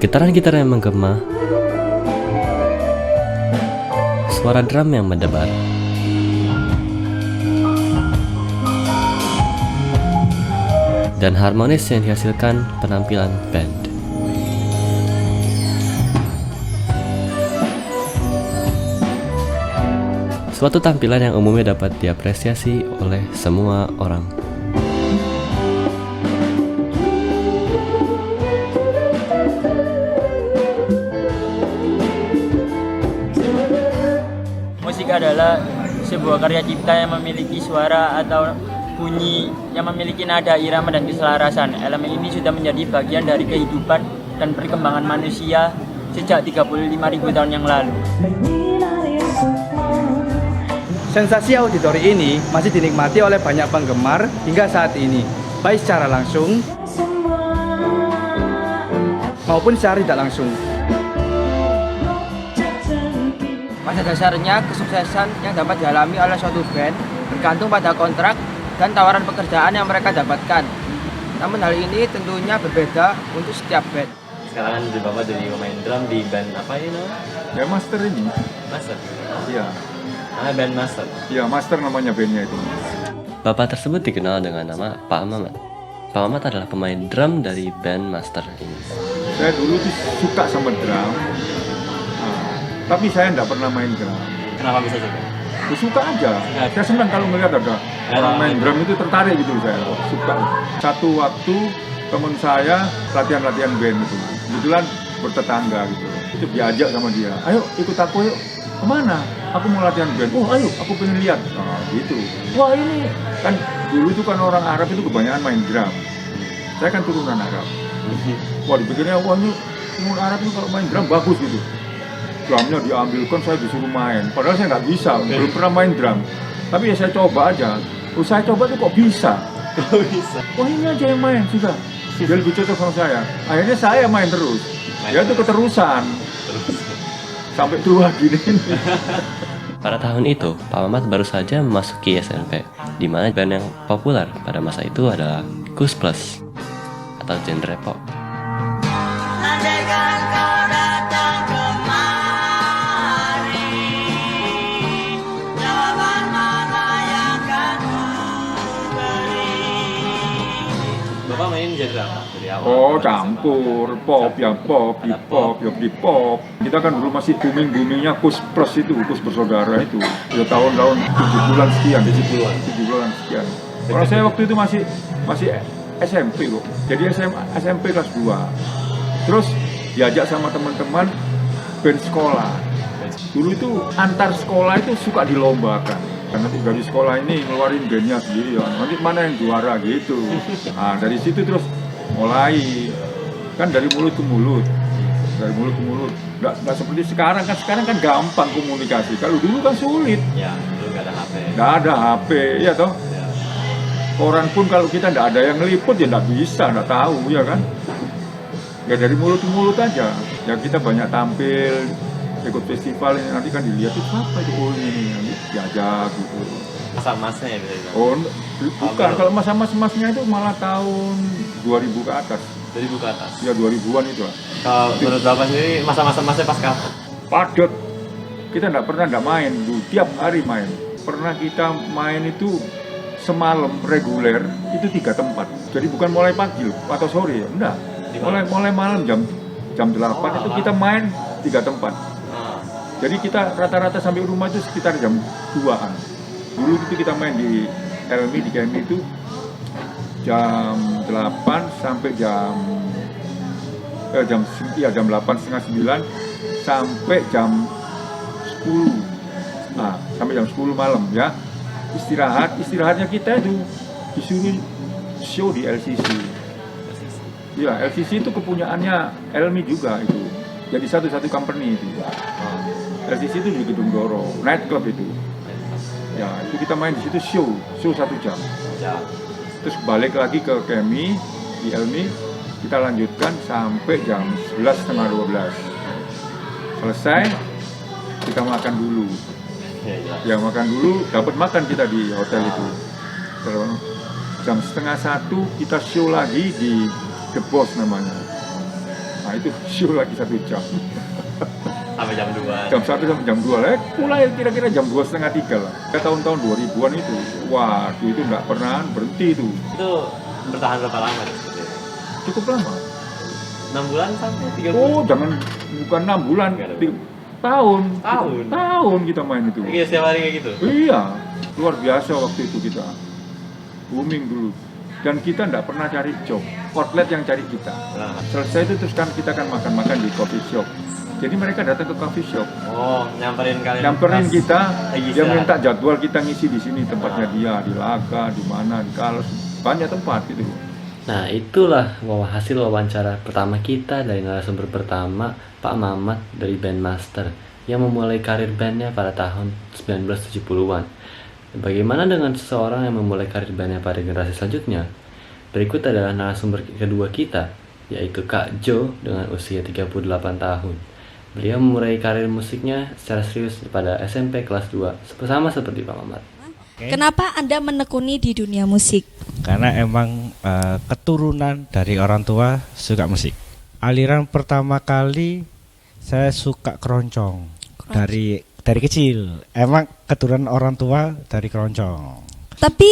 Getaran-getaran yang menggema, suara drum yang mendebar, dan harmonis yang dihasilkan penampilan band. Suatu tampilan yang umumnya dapat diapresiasi oleh semua orang. Musik adalah sebuah karya cipta yang memiliki suara atau bunyi yang memiliki nada, irama, dan keselarasan. Elemen ini sudah menjadi bagian dari kehidupan dan perkembangan manusia sejak 35.000 tahun yang lalu. Sensasi auditori ini masih dinikmati oleh banyak penggemar hingga saat ini, baik secara langsung maupun secara tidak langsung. Pada dasarnya, kesuksesan yang dapat dialami oleh suatu band bergantung pada kontrak dan tawaran pekerjaan yang mereka dapatkan. Namun hal ini tentunya berbeda untuk setiap band. Sekarang Bapak jadi pemain drum di band apa ini namanya? Ya Master ini. Master? Iya. Band Master? Iya Master namanya bandnya itu. Bapak tersebut dikenal dengan nama Pak Mamat. Pak Mamat adalah pemain drum dari band Master ini. Saya dulu tuh suka sama drum, tapi saya nggak pernah main drum. Kenapa bisa suka? Ya, suka aja. Saya senang kalau melihat ada orang main drum itu tertarik gitu saya. Suka. Satu waktu teman saya latihan band itu, kebetulan bertetangga gitu. Itu diajak sama dia. Ayo ikut aku yuk. Kemana? Aku mau latihan band. Oh ayo, aku pengen lihat. Nah gitu. Wah ini kan dulu itu kan orang Arab itu kebanyakan main drum. Saya kan turunan Arab. Wah dipikirnya wah ini orang Arab itu kalau main drum bagus gitu. Drumnya diambilkan, saya disuruh main. Padahal saya nggak bisa, belum pernah main drum. Tapi ya saya coba aja. Saya coba tuh kok bisa. Wah ini aja yang main sudah. Dia lebih cocok sama saya. Akhirnya saya main terus. Ya itu keterusan. Sampai tua gini. Pada tahun itu, Pak Mamat baru saja memasuki SMP, di mana band yang populer pada masa itu adalah Gus Plus atau genre pop. Bapak main genre apa dari awal? Oh campur, pop, hip hop. Kita kan dulu masih boomingnya Kus Plus itu, Kus Bersaudara itu. Udah tahun-tahun 70-an sekian. 70-an sekian. Kalau saya waktu itu masih SMP kok. Jadi SMP kelas 2. Terus diajak sama teman-teman band sekolah. Dulu itu antar sekolah itu suka dilombakan. Karena dari sekolah ini ngeluarin bandnya sendiri ya. Nanti mana yang juara gitu. Nah dari situ terus mulai kan dari mulut ke mulut. Nggak seperti sekarang kan gampang komunikasi. Kalau dulu kan sulit. Ya, dulu nggak ada HP. Nggak ada HP, ya toh. Ya. Koran pun kalau kita nggak ada yang ngeliput ya nggak bisa, nggak tahu ya kan. Ya dari mulut ke mulut aja. Ya kita banyak tampil, ikut festival ini nanti kan dilihat itu apa itu ini diajak gitu. Masa emasnya ya bisa. Oh bukan, kalau masa-masnya itu malah tahun 2000 ke atas. 2000 ke atas. Ya 2000-an itu lah. Kalau menurut Bapak sendiri masa-masa emasnya pas kapan? Padat. Kita nggak main, tiap hari main. Pernah kita main itu semalam reguler itu 3 tempat. Jadi bukan mulai pagi loh, atau sore ya, enggak. Mulai malam jam 8 itu kita main 3 tempat. Jadi kita rata-rata sampai rumah itu sekitar jam 2-an. Dulu itu kita main di KMI itu jam 8 sampai jam 8 setengah 9 sampai jam 10. Nah, sampai jam 10 malam ya. Istirahatnya kita itu disuruh show di LCC. Ya, LCC itu kepunyaannya Elmi juga itu. Jadi satu company itu. LCC itu di Gedung Doro, night club itu. Ya, itu kita main di situ show 1 jam. Terus balik lagi ke KMI di Elmi, kita lanjutkan sampai jam 11:30. Selesai, kita makan dulu. Ya makan dulu, dapat makan kita di hotel itu. Jam 12:30 kita show lagi di The Boss namanya. Nah itu show lagi 1 jam. Sampai jam 2. Jam 1 sampai jam 2 lah, mulai kira-kira jam 2 setengah 3 lah. Tahun-tahun 2000-an itu, waduh itu nggak pernah berhenti itu. Itu bertahan berapa lama? Cukup lama. 6 bulan sampai 3 bulan? Oh jangan, bukan 6 bulan, tahun. Tahun kita main itu. Iya, setiap hari kayak gitu? Iya, luar biasa waktu itu kita. Booming dulu. Dan kita nggak pernah cari job, outlet yang cari kita. Nah. Selesai itu terus kan kita kan makan-makan di coffee shop. Jadi mereka datang ke coffee shop. Oh, nyamperin kalian. Nyamperin kita, lagi dia istirahat. minta jadwal kita ngisi di sini tempatnya dia, di Laga, di mana, di Kalos, banyak tempat gitu. Nah, itulah hasil wawancara pertama kita dari narasumber pertama, Pak Mamat dari Bandmaster yang memulai karir bandnya pada tahun 1970-an. Bagaimana dengan seseorang yang memulai karir bandnya pada generasi selanjutnya? Berikut adalah narasumber kedua kita, yaitu Kak Jo dengan usia 38 tahun. Beliau memulai karir musiknya secara serius pada SMP kelas 2, sama seperti Pak Mamat. Kenapa Anda menekuni di dunia musik? Karena emang keturunan dari orang tua suka musik. Aliran pertama kali saya suka keroncong dari kecil. Emang keturunan orang tua dari keroncong. Tapi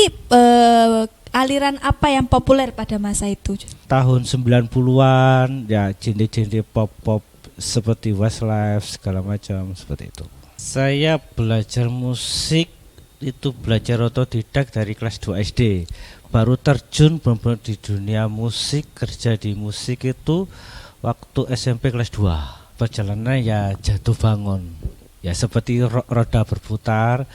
aliran apa yang populer pada masa itu? Tahun 90-an ya genre-genre pop seperti Westlife segala macam seperti itu. Saya belajar musik itu belajar otodidak dari kelas 2 SD. Baru terjun benar-benar di dunia musik, kerja di musik itu waktu SMP kelas 2. Perjalanan ya jatuh bangun. Ya seperti roda berputar.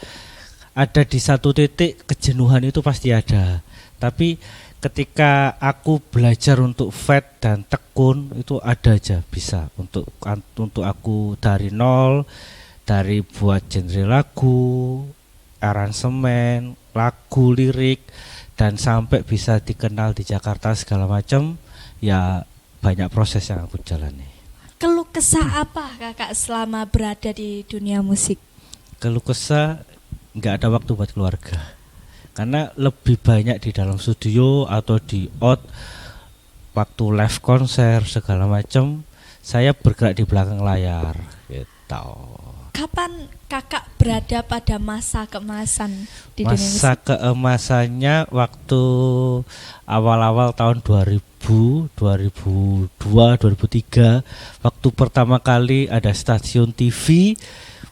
Ada di satu titik kejenuhan itu pasti ada. Tapi ketika aku belajar untuk fight dan tekun itu ada aja bisa untuk aku dari nol, dari buat genre lagu, aransemen, lagu, lirik, dan sampai bisa dikenal di Jakarta segala macam, ya banyak proses yang aku jalani. Keluh kesah apa kakak selama berada di dunia musik? Keluh kesah nggak ada waktu buat keluarga, karena lebih banyak di dalam studio atau di out, waktu live konser segala macam, saya bergerak di belakang layar gitu. Kapan kakak berada pada masa keemasan di dunia musik? Masa keemasannya waktu awal-awal tahun 2000, 2002, 2003, waktu pertama kali ada stasiun TV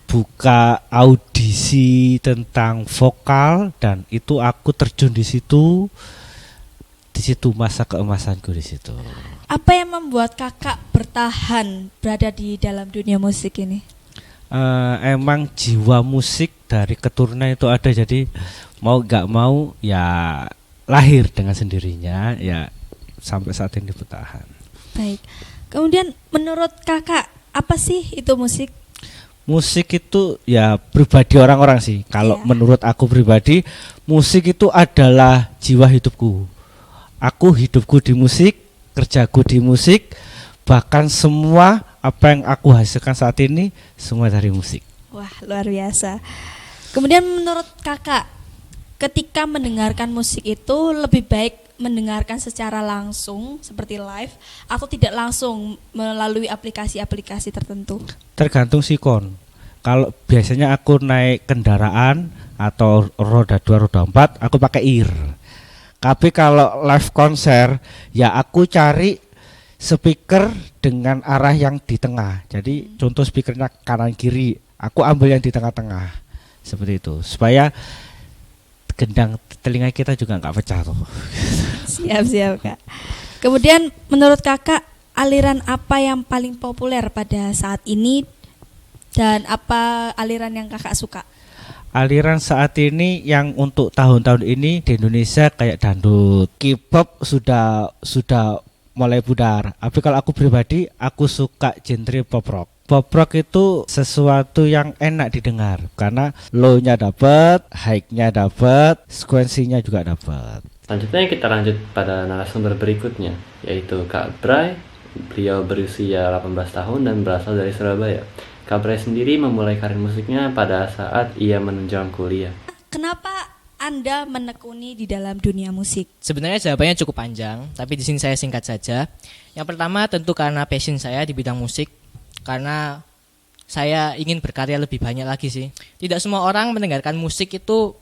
buka audisi tentang vokal, dan itu aku terjun di situ masa keemasanku di situ. Apa yang membuat kakak bertahan berada di dalam dunia musik ini? Emang jiwa musik dari keturunan itu ada, jadi mau gak mau ya lahir dengan sendirinya, ya sampai saat ini bertahan. Baik, kemudian menurut kakak apa sih itu musik? Musik itu ya pribadi orang-orang sih. Kalau menurut aku pribadi, musik itu adalah jiwa hidupku. Aku hidupku di musik, kerjaku di musik, bahkan semua apa yang aku hasilkan saat ini semua dari musik. Wah, luar biasa. Kemudian menurut kakak, ketika mendengarkan musik itu lebih baik mendengarkan secara langsung seperti live atau tidak langsung melalui aplikasi-aplikasi tertentu? Tergantung sikon. Kalau biasanya aku naik kendaraan atau roda 2, roda 4, aku pakai ear. Tapi kalau live konser ya aku cari speaker dengan arah yang di tengah. Jadi contoh speakernya kanan kiri, aku ambil yang di tengah-tengah. Seperti itu. Supaya gendang telinga kita juga nggak pecah tuh. Siap Kak. Kemudian menurut kakak aliran apa yang paling populer pada saat ini dan apa aliran yang kakak suka? Aliran saat ini yang untuk tahun-tahun ini di Indonesia kayak dangdut, K-pop sudah mulai pudar. Tapi kalau aku pribadi aku suka genre pop rock. Pop rock itu sesuatu yang enak didengar karena low-nya dapat, high-nya dapat, sekuensinya juga dapat. Selanjutnya kita lanjut pada narasumber berikutnya, yaitu Kak Bray. Beliau berusia 18 tahun dan berasal dari Surabaya. Kak Bray sendiri memulai karir musiknya pada saat ia menunjang kuliah. Kenapa Anda menekuni di dalam dunia musik? Sebenarnya jawabannya cukup panjang, tapi di sini saya singkat saja. Yang pertama tentu karena passion saya di bidang musik, karena saya ingin berkarya lebih banyak lagi sih. Tidak semua orang mendengarkan musik itu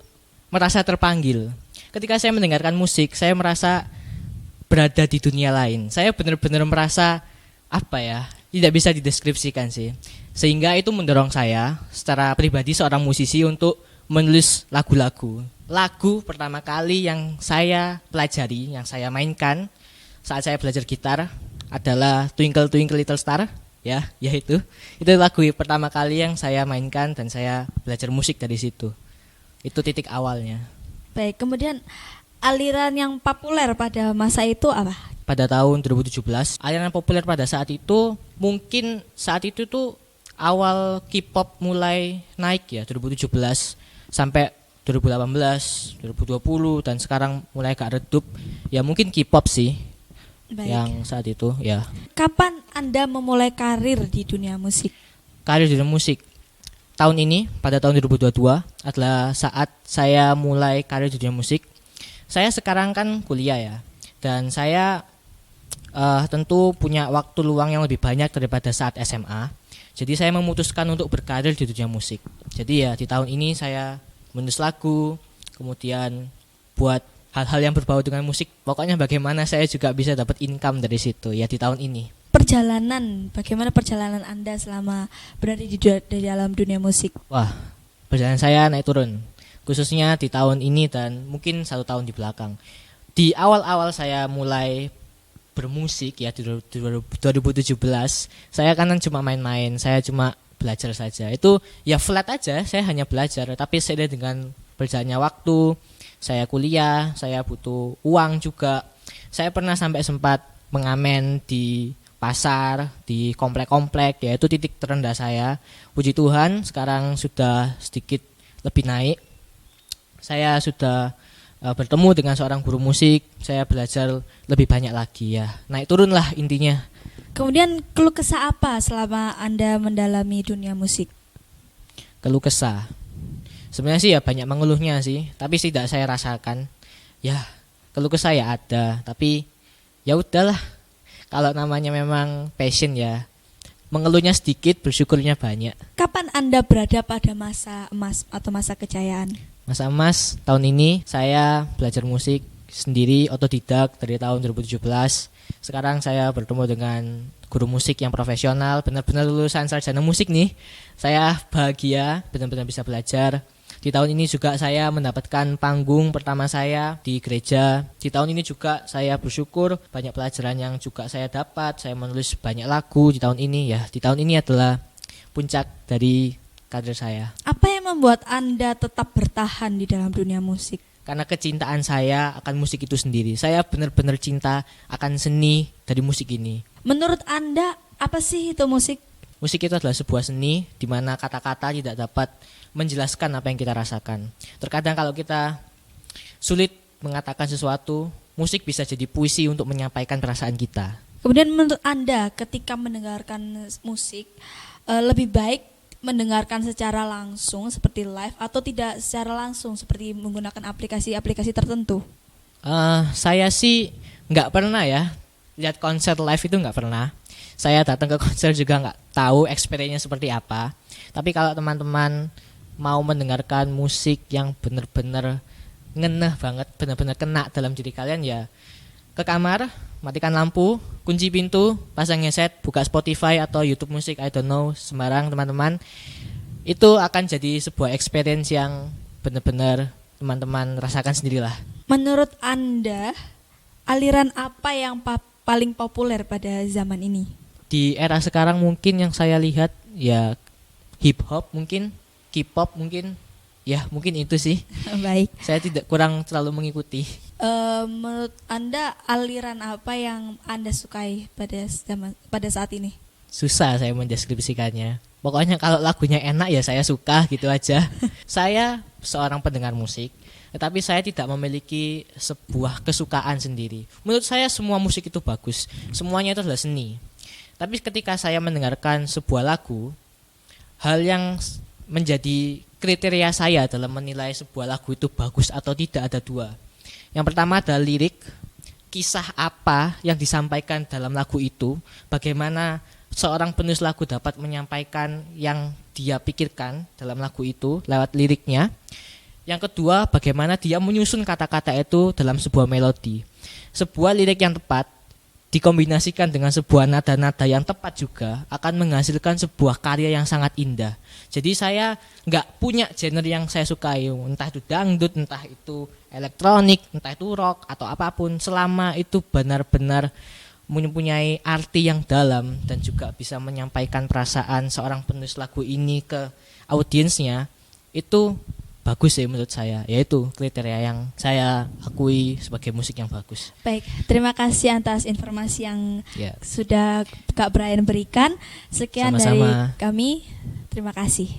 merasa terpanggil. Ketika saya mendengarkan musik, saya merasa berada di dunia lain. Saya benar-benar merasa tidak bisa dideskripsikan sih. Sehingga itu mendorong saya secara pribadi seorang musisi untuk menulis lagu-lagu. Lagu pertama kali yang saya pelajari, yang saya mainkan saat saya belajar gitar adalah Twinkle Twinkle Little Star, yaitu lagu pertama kali yang saya mainkan dan saya belajar musik dari situ. Itu titik awalnya. Baik, kemudian aliran yang populer pada masa itu apa? Pada tahun 2017, aliran populer pada saat itu mungkin saat itu tuh awal K-pop mulai naik ya, 2017 sampai 2018, 2020 dan sekarang mulai agak redup. Ya mungkin K-pop sih. Baik. Yang saat itu ya. Kapan Anda memulai karir di dunia musik? Karir di dunia musik tahun ini, pada tahun 2022 adalah saat saya mulai karir di dunia musik. Saya sekarang kan kuliah ya, dan saya tentu punya waktu luang yang lebih banyak daripada saat SMA. Jadi saya memutuskan untuk berkarir di dunia musik. Jadi ya di tahun ini saya menulis lagu, kemudian buat hal-hal yang berbau dengan musik. Pokoknya bagaimana saya juga bisa dapat income dari situ ya di tahun ini. Bagaimana perjalanan Anda selama berada di dalam dunia musik? Wah, perjalanan saya naik turun, khususnya di tahun ini dan mungkin 1 tahun di belakang. Di awal-awal saya mulai bermusik ya di 2017, saya kan cuma main-main, saya cuma belajar saja. Itu ya flat aja, saya hanya belajar. Tapi seiring dengan berjalannya waktu, saya kuliah, saya butuh uang juga. Saya pernah sampai sempat mengamen di pasar, di komplek-komplek, yaitu titik terendah saya. Puji Tuhan sekarang sudah sedikit lebih naik. Saya sudah bertemu dengan seorang guru musik, saya belajar lebih banyak lagi ya. Naik turun lah intinya. Kemudian keluh kesah apa selama Anda mendalami dunia musik? Keluh kesah. Sebenarnya sih ya banyak mengeluhnya sih, tapi tidak saya rasakan. Ya, keluh kesah ya ada, tapi ya udahlah. Kalau namanya memang passion ya, mengeluhnya sedikit, bersyukurnya banyak. Kapan Anda berada pada masa emas atau masa kejayaan? Masa emas tahun ini saya belajar musik sendiri otodidak dari tahun 2017. Sekarang saya bertemu dengan guru musik yang profesional, benar-benar lulusan sarjana musik nih. Saya bahagia benar-benar bisa belajar. Di tahun ini juga saya mendapatkan panggung pertama saya di gereja. Di tahun ini juga saya bersyukur banyak pelajaran yang juga saya dapat. Saya menulis banyak lagu di tahun ini ya. Di tahun ini adalah puncak dari karir saya. Apa yang membuat Anda tetap bertahan di dalam dunia musik? Karena kecintaan saya akan musik itu sendiri. Saya benar-benar cinta akan seni dari musik ini. Menurut Anda, apa sih itu musik? Musik itu adalah sebuah seni di mana kata-kata tidak dapat menjelaskan apa yang kita rasakan. Terkadang kalau kita sulit mengatakan sesuatu, musik bisa jadi puisi untuk menyampaikan perasaan kita. Kemudian menurut Anda ketika mendengarkan musik, lebih baik mendengarkan secara langsung seperti live atau tidak secara langsung seperti menggunakan aplikasi-aplikasi tertentu? Saya sih nggak pernah ya lihat konser live, itu nggak pernah. Saya datang ke konser juga nggak tahu experience-nya seperti apa. Tapi kalau teman-teman mau mendengarkan musik yang benar-benar ngeneh banget, benar-benar kena dalam diri kalian, ya ke kamar, matikan lampu, kunci pintu, pasang headset, buka Spotify atau YouTube musik, I don't know, sembarang teman-teman. Itu akan jadi sebuah experience yang benar-benar teman-teman rasakan sendirilah. Menurut Anda, aliran apa yang paling populer pada zaman ini? Di era sekarang mungkin yang saya lihat ya hip hop mungkin, K-pop mungkin, ya mungkin itu sih. Baik. Saya kurang terlalu mengikuti. Menurut Anda aliran apa yang Anda sukai pada saat ini? Susah saya mendeskripsikannya. Pokoknya kalau lagunya enak ya saya suka gitu aja. Saya seorang pendengar musik, tetapi saya tidak memiliki sebuah kesukaan sendiri. Menurut saya semua musik itu bagus, semuanya itu adalah seni. Tapi ketika saya mendengarkan sebuah lagu, hal yang menjadi kriteria saya dalam menilai sebuah lagu itu bagus atau tidak ada dua. Yang pertama adalah lirik, kisah apa yang disampaikan dalam lagu itu, bagaimana seorang penulis lagu dapat menyampaikan yang dia pikirkan dalam lagu itu lewat liriknya. Yang kedua, bagaimana dia menyusun kata-kata itu dalam sebuah melodi. Sebuah lirik yang tepat dikombinasikan dengan sebuah nada-nada yang tepat juga akan menghasilkan sebuah karya yang sangat indah. Jadi saya nggak punya genre yang saya sukai, entah itu dangdut, entah itu elektronik, entah itu rock atau apapun, selama itu benar-benar mempunyai arti yang dalam dan juga bisa menyampaikan perasaan seorang penulis lagu ini ke audiensnya, itu bagus sih menurut saya, yaitu kriteria yang saya akui sebagai musik yang bagus. Baik, terima kasih atas informasi yang Ya. sudah Kak Brian berikan. Sekian Sama-sama. dari kami, terima kasih.